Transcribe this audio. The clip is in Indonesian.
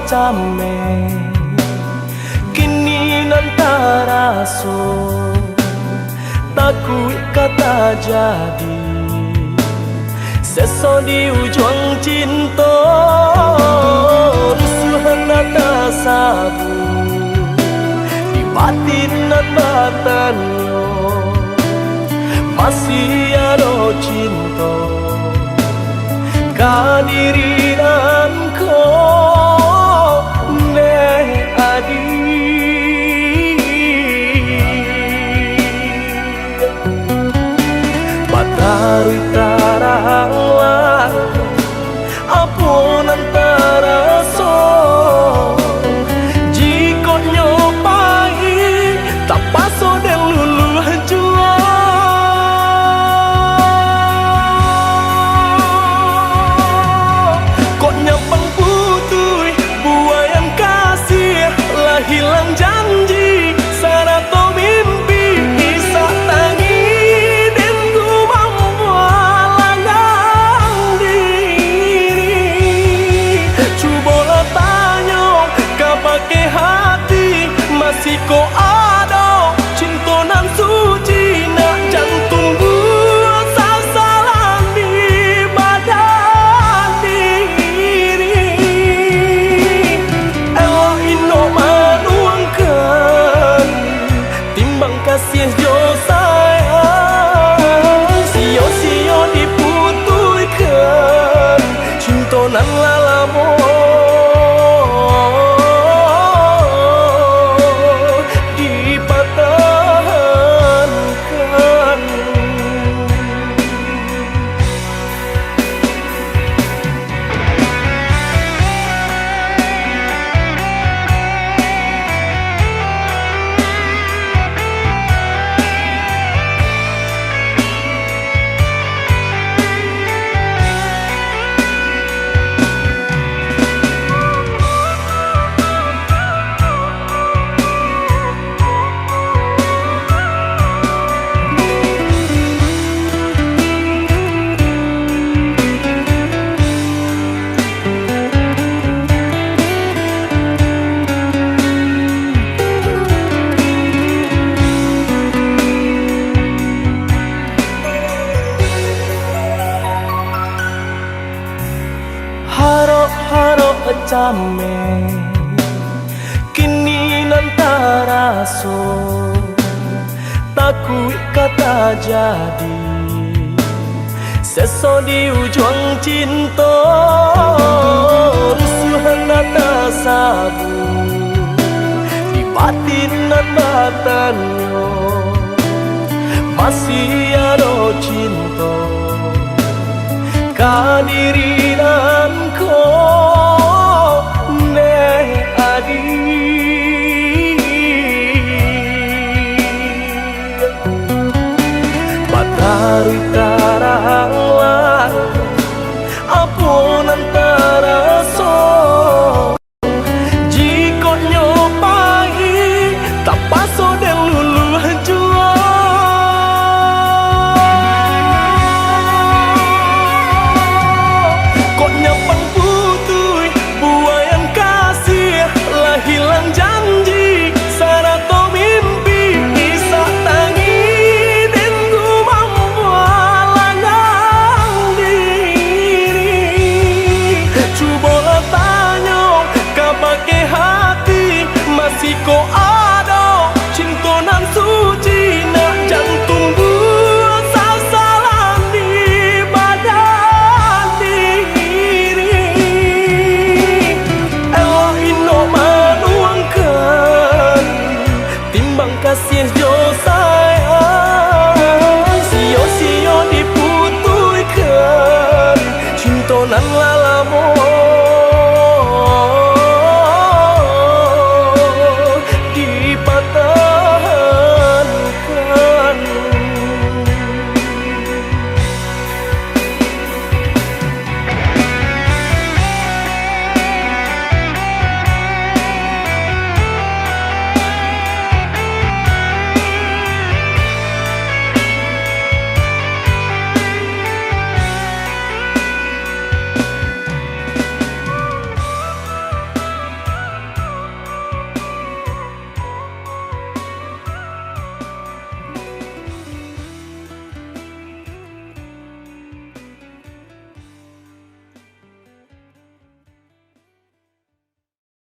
came kini nantara so takut kata jadi seso di ujung cinta rusuhan nata sabu di batin dan batannya masih ada cinta kehadiran kau ne adi batarui taranglah apun antara so jika nyopai tak paso dan lulu jua kok nyambang putui buayan kasih lah hilang janji sarato mimpi isa tangi dan ku mampu langgang diri coba tanya kau pakai hati masih kau ada cinta nan suci nak jantung gua sasaran di badan diri elok ino manuangkan timbang kasih jo sayang sio-sio diputuikan cinta nan lalamo Harap came kini nantara so takut kata jadi seso di ujung cinta rusuhan nata sabu di batin dan batannya masih ada cinta kehadiran